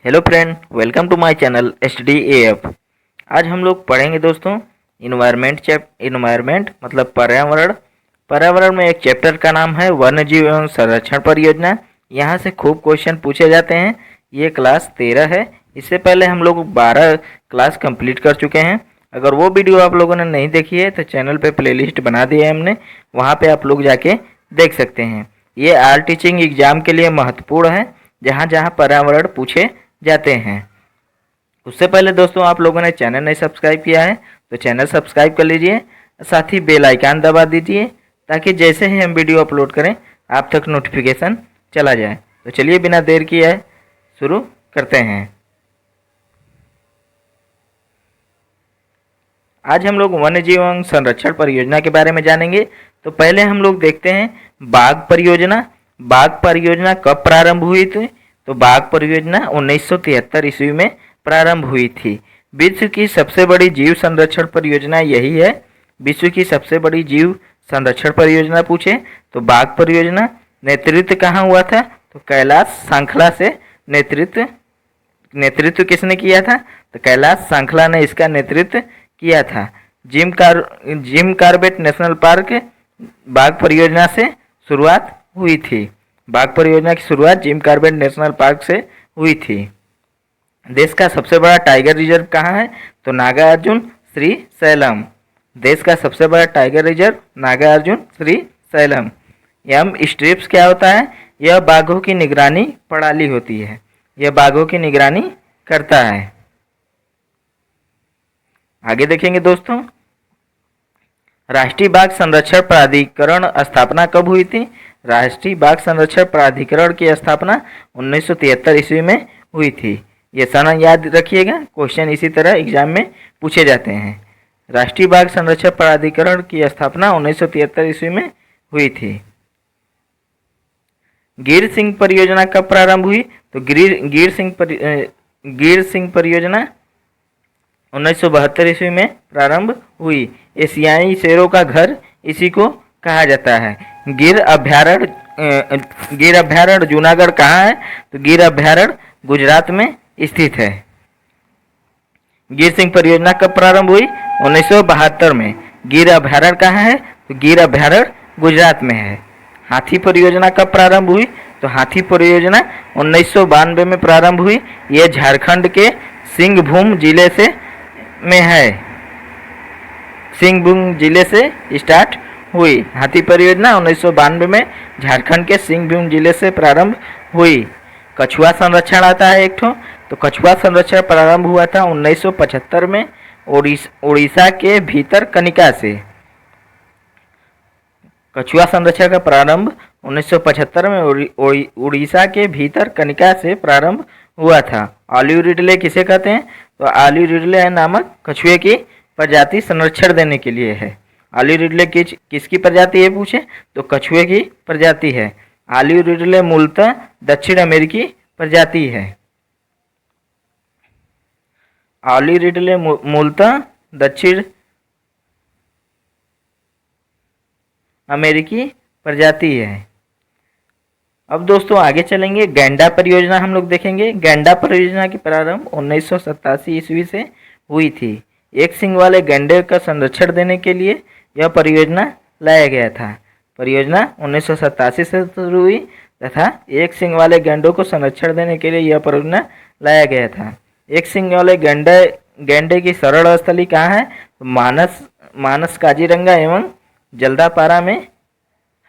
Hello friend, welcome to my channel HDAF। आज हम लोग पढ़ेंगे दोस्तों इन्वायरमेंट मतलब पर्यावरण। पर्यावरण में एक चैप्टर का नाम है वन्यजीव एवं संरक्षण परियोजना। यहाँ से खूब क्वेश्चन पूछे जाते हैं। ये क्लास 13 है। इससे पहले हम लोग 12 क्लास कंप्लीट कर चुके हैं। अगर वो वीडियो आप लोगों ने नहीं देखी है तो चैनल पे प्लेलिस्ट बना दिया है हमने, वहाँ पे आप लोग जाके देख सकते हैं। ये आर टीचिंग एग्जाम के लिए महत्वपूर्ण है, जहाँ जहाँ पर्यावरण पूछे जाते हैं। उससे पहले दोस्तों, आप लोगों ने चैनल नहीं सब्सक्राइब किया है तो चैनल सब्सक्राइब कर लीजिए, साथ ही बेल आइकन दबा दीजिए ताकि जैसे ही हम वीडियो अपलोड करें आप तक नोटिफिकेशन चला जाए। तो चलिए बिना देर किए शुरू करते हैं। आज हम लोग वन्यजीव एवं संरक्षण परियोजना के बारे में जानेंगे। तो पहले हम लोग देखते हैं बाघ परियोजना। बाघ परियोजना कब प्रारंभ हुई थी? तो बाघ परियोजना 1973 ईस्वी में प्रारंभ हुई थी। विश्व की सबसे बड़ी जीव संरक्षण परियोजना यही है। विश्व की सबसे बड़ी जीव संरक्षण परियोजना पूछे तो बाघ परियोजना। नेतृत्व कहाँ हुआ था? तो कैलाश सांखला से नेतृत्व किसने किया था? तो कैलाश सांखला ने इसका नेतृत्व किया था। जिम कार्बेट नेशनल पार्क बाघ परियोजना से शुरुआत हुई थी। बाघ परियोजना की शुरुआत जिम कार्बेट नेशनल पार्क से हुई थी। देश का सबसे बड़ा टाइगर रिजर्व कहाँ है? तो नागार्जुन श्री सैलम। देश का सबसे बड़ा tiger reserve Nagarjun Srisailam. यम स्ट्रिप्स क्या होता है? यह बाघों की निगरानी प्रणाली होती है। यह बाघों की निगरानी करता है। आगे देखेंगे दोस्तों, राष्ट्रीय बाघ संरक्षण प्राधिकरण स्थापना कब हुई थी? राष्ट्रीय बाघ संरक्षण प्राधिकरण की स्थापना 1973 ईस्वी में हुई थी। ये सन याद रखिएगा, क्वेश्चन इसी तरह एग्जाम में पूछे जाते हैं। राष्ट्रीय बाघ संरक्षण प्राधिकरण की स्थापना 1973 ईस्वी में हुई थी। गिर सिंह परियोजना कब प्रारंभ हुई? तो गिर सिंह परियोजना 1972 ईस्वी में प्रारंभ हुई। एशियाई शेरों का घर इसी को कहा जाता है। गिर अभ्यारण्य जूनागढ़ कहाँ है? तो गिर अभ्यारण्य गुजरात में स्थित है। गिर सिंह परियोजना कब प्रारंभ हुई? 1972 में। गिर अभ्यारण्य कहाँ है? तो गिर अभ्यारण्य गुजरात में है। हाथी परियोजना कब प्रारंभ हुई? तो हाथी परियोजना 1992 में प्रारंभ हुई। यह झारखंड के सिंहभूम जिले से में है। सिंहभूम जिले से स्टार्ट हुई। हाथी परियोजना 1992 में झारखंड के सिंहभूम जिले से प्रारंभ हुई। कछुआ संरक्षण आता है एक ठो, तो कछुआ संरक्षण प्रारंभ हुआ था 1975 में उड़ीसा के भीतरकनिका से। कछुआ संरक्षण का प्रारंभ 1975 में उड़ीसा के भीतरकनिका से प्रारंभ हुआ था। ऑलिव रिडले किसे कहते हैं? तो ऑलिव रिडले नामक कछुए की प्रजाति संरक्षण देने के लिए है। ऑलिव रिडले किसकी प्रजाति है पूछे तो कछुए की प्रजाति है। ऑलिव रिडले मूलतः दक्षिण अमेरिकी प्रजाति है। ऑलिव रिडले मूलतः दक्षिण अमेरिकी प्रजाति है। अब दोस्तों आगे चलेंगे, गैंडा परियोजना हम लोग देखेंगे। गैंडा परियोजना की प्रारंभ 1987 ईस्वी से हुई थी। एक सींग वाले गैंडे का संरक्षण देने के लिए यह परियोजना लाया गया था। परियोजना 1987 से शुरू हुई तथा एक सींग वाले गैंडों को संरक्षण देने के लिए यह परियोजना लाया गया था। एक सींग वाले गैंडे की शरण स्थली कहाँ है? तो मानस काजीरंगा एवं जल्दापारा में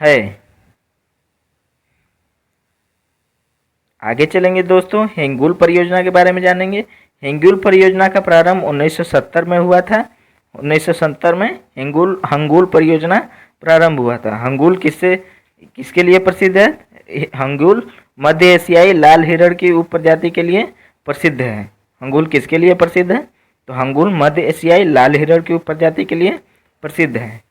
है। आगे चलेंगे दोस्तों, हेंगुल परियोजना के बारे में जानेंगे। हेंगुल परियोजना का प्रारंभ 1970 में हुआ था। 1970 में हंगुल परियोजना प्रारंभ हुआ था। हंगुल किसके लिए प्रसिद्ध है? हंगुल मध्य एशियाई लाल हिरण की उपप्रजाति के लिए प्रसिद्ध है। हंगुल किसके लिए प्रसिद्ध है? तो हंगुल मध्य एशियाई लाल हिरण की उपप्रजाति के लिए प्रसिद्ध है।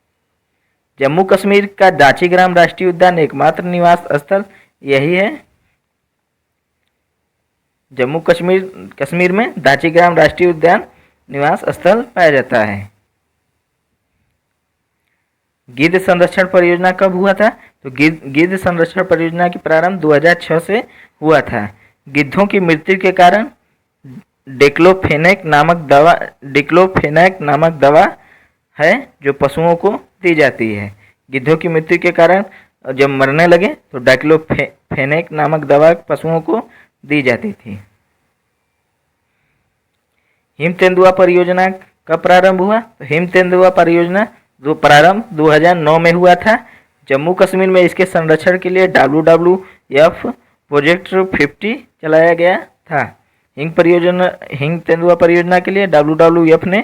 जम्मू कश्मीर का दाचीग्राम राष्ट्रीय उद्यान एकमात्र निवास स्थल यही है। जम्मू कश्मीर में दाचीग्राम राष्ट्रीय उद्यान निवास स्थल पाया जाता है। गिद्ध संरक्षण परियोजना कब हुआ था? तो गिद्ध संरक्षण परियोजना की प्रारंभ 2006 से हुआ था। गिद्धों की मृत्यु के कारण डिक्लोफेनेक नामक दवा है जो पशुओं को दी जाती है। गिद्धों की मृत्यु के कारण जब मरने लगे तो डाइक्लोफेनेक नामक दवा पशुओं को दी जाती थी। हिम तेंदुआ परियोजना कब प्रारंभ हुआ? तो हिम तेंदुआ परियोजना प्रारंभ 2009 में हुआ था। जम्मू कश्मीर में इसके संरक्षण के लिए WWF प्रोजेक्ट 50 चलाया गया था। हिम तेंदुआ परियोजना के लिए WWF ने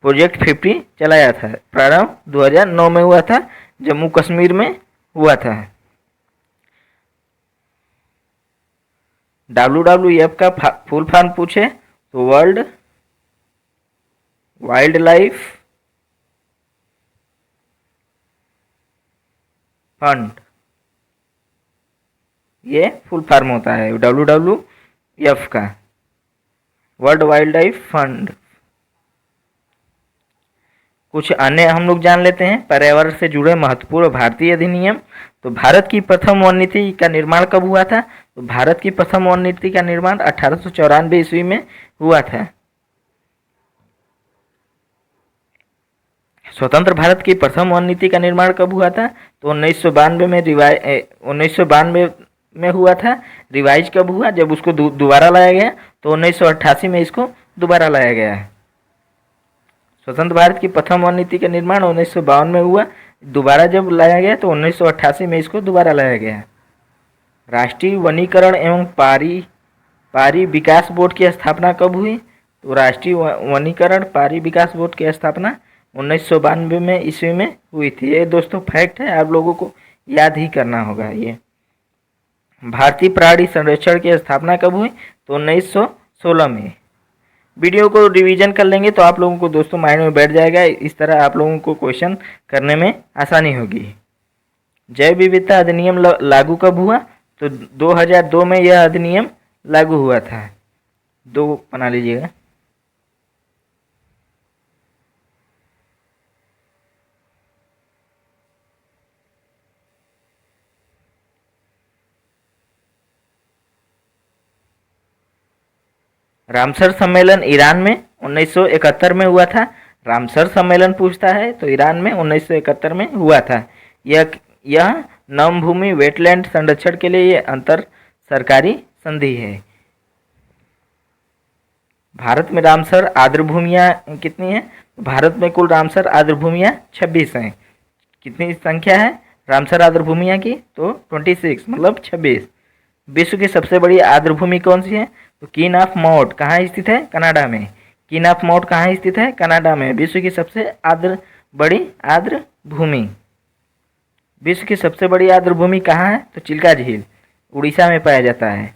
प्रोजेक्ट 50 चलाया था। प्रारंभ 2009 में हुआ था, जम्मू कश्मीर में हुआ था। WWF का फुल फॉर्म पूछे तो वर्ल्ड वाइल्ड लाइफ फंड, ये फुल फॉर्म होता है WWF का, वर्ल्ड वाइल्ड लाइफ फंड। कुछ अन्य हम लोग जान लेते हैं पर्यावरण से जुड़े महत्वपूर्ण भारतीय अधिनियम। तो भारत की प्रथम वन नीति का निर्माण कब हुआ था? तो भारत की प्रथम वन नीति का निर्माण 1894 ईस्वी में हुआ था। स्वतंत्र भारत की प्रथम वन नीति का निर्माण कब हुआ था? तो 1992 में हुआ था। रिवाइज कब हुआ? जब उसको दोबारा लाया गया, तो 1988 में इसको दोबारा लाया गया। स्वतंत्र भारत की प्रथम वन नीति का निर्माण 1952 में हुआ, दोबारा जब लाया गया तो 1988 में इसको दोबारा लाया गया। राष्ट्रीय वनीकरण एवं पारी विकास बोर्ड की स्थापना कब हुई? तो राष्ट्रीय वनीकरण पारी विकास बोर्ड की स्थापना 1992 में ईस्वी में हुई थी। ये दोस्तों फैक्ट है, आप लोगों को याद ही करना होगा। ये भारतीय प्राणी संरक्षण की स्थापना कब हुई? तो 1916 में। वीडियो को रिवीजन कर लेंगे तो आप लोगों को दोस्तों माइंड में बैठ जाएगा। इस तरह आप लोगों को क्वेश्चन करने में आसानी होगी। जैव विविधता अधिनियम लागू कब हुआ? तो 2002 में यह अधिनियम लागू हुआ था। 2 बना लीजिएगा। रामसर सम्मेलन ईरान में 1971 में हुआ था। रामसर सम्मेलन पूछता है तो ईरान में 1971 में हुआ था। यह नमभूमि वेटलैंड संरक्षण के लिए अंतर सरकारी संधि है। भारत में रामसर आर्द्रभूमियाँ कितनी हैं? भारत में कुल रामसर आर्द्रभूमियाँ 26 हैं। कितनी संख्या है रामसर आर्द्रभूमियाँ की? तो 26 मतलब 26। विश्व की सबसे बड़ी आर्द्रभूमि कौन सी है? तो क्वीन ऑफ मॉड कहाँ स्थित है? कनाडा में। क्वीन ऑफ मॉड कहाँ स्थित है? कनाडा में। विश्व की सबसे बड़ी आर्द्रभूमि, विश्व की सबसे बड़ी आर्द्रभूमि कहाँ है? तो चिल्का झील उड़ीसा में पाया जाता है।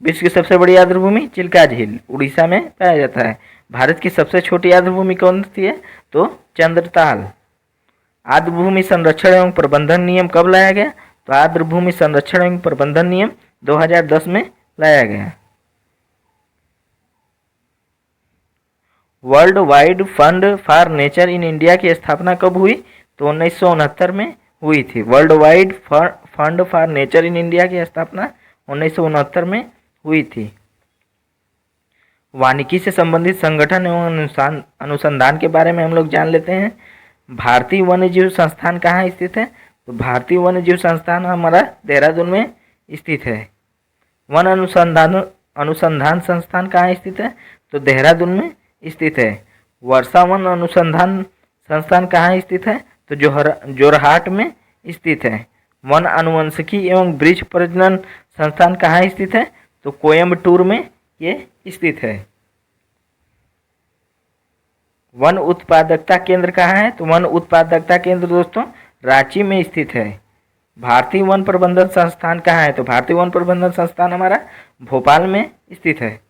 विश्व की सबसे बड़ी आर्द्रभूमि चिल्का झील उड़ीसा में पाया जाता है। भारत की सबसे छोटी आर्द्रभूमि कौन सी है? तो चंद्रताल। आर्द्रभूमि संरक्षण एवं प्रबंधन नियम कब लाया गया? तो आर्द्रभूमि संरक्षण एवं प्रबंधन नियम 2010 में लाया गया। World wide fund for nature in India की स्थापना कब हुई? तो 1969 में हुई थी। World wide fund for nature in India की स्थापना 1969 में हुई थी। वानिकी से संबंधित संगठन एवं अनुसंधान के बारे में हम लोग जान लेते हैं। भारतीय वन्यजीव संस्थान कहाँ स्थित है? तो भारतीय वन्यजीव संस्थान हमारा देहरादून में स्थित है। वन अनुसंधान संस्थान कहाँ स्थित है? तो देहरादून में स्थित है। वर्षा वन अनुसंधान संस्थान कहाँ स्थित है? तो जोरहाट में स्थित है। वन अनुवंशिकी एवं वृक्ष प्रजनन संस्थान कहाँ स्थित है? तो कोयम्बटूर में ये स्थित है। वन उत्पादकता केंद्र कहाँ है? तो वन उत्पादकता केंद्र दोस्तों रांची में स्थित है। भारतीय वन प्रबंधन संस्थान कहाँ है? तो भारतीय वन प्रबंधन संस्थान हमारा भोपाल में स्थित है।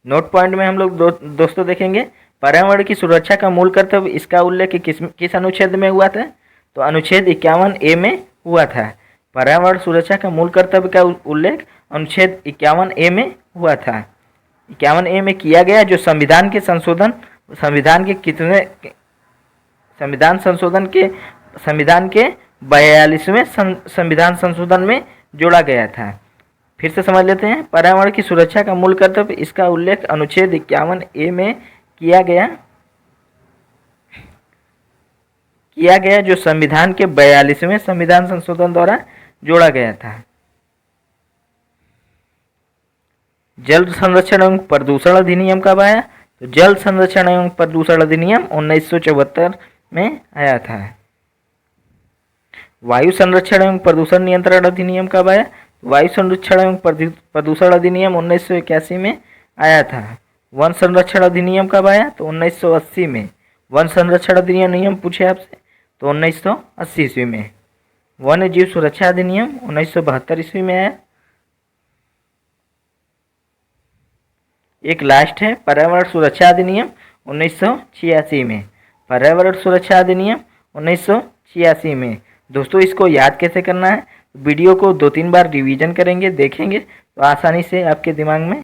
नोट पॉइंट में हम लोग दोस्तों देखेंगे पर्यावरण की सुरक्षा का मूल कर्तव्य, इसका उल्लेख किस अनुच्छेद में हुआ था? तो अनुच्छेद 51A में हुआ था। पर्यावरण सुरक्षा का मूल कर्तव्य का उल्लेख अनुच्छेद 51A में हुआ था। 51A में किया गया जो संविधान के संशोधन, संविधान के कितने संविधान संशोधन के संविधान के 42वें संविधान संशोधन में जोड़ा गया था। फिर से समझ लेते हैं। पर्यावरण की सुरक्षा का मूल कर्तव्य, इसका उल्लेख अनुच्छेद 51A में किया गया जो संविधान के 42वें संविधान संशोधन द्वारा जोड़ा गया था। जल संरक्षण एवं प्रदूषण अधिनियम कब आया? तो जल संरक्षण एवं प्रदूषण अधिनियम 1974 में आया था। वायु संरक्षण एवं प्रदूषण नियंत्रण अधिनियम कब आया? वायु संरक्षण एवं प्रदूषण अधिनियम 1981 में आया था। वन संरक्षण अधिनियम कब आया? तो 1980 में। वन संरक्षण अधिनियम नियम पूछे आपसे तो 1980 ईस्वी में। वन्य जीव सुरक्षा अधिनियम 1972 ईस्वी में आया। एक लास्ट है पर्यावरण सुरक्षा अधिनियम 1986 में। पर्यावरण सुरक्षा अधिनियम 1986 में। दोस्तों इसको याद कैसे करना है? वीडियो को 2-3 बार रिवीजन करेंगे, देखेंगे तो आसानी से आपके दिमाग में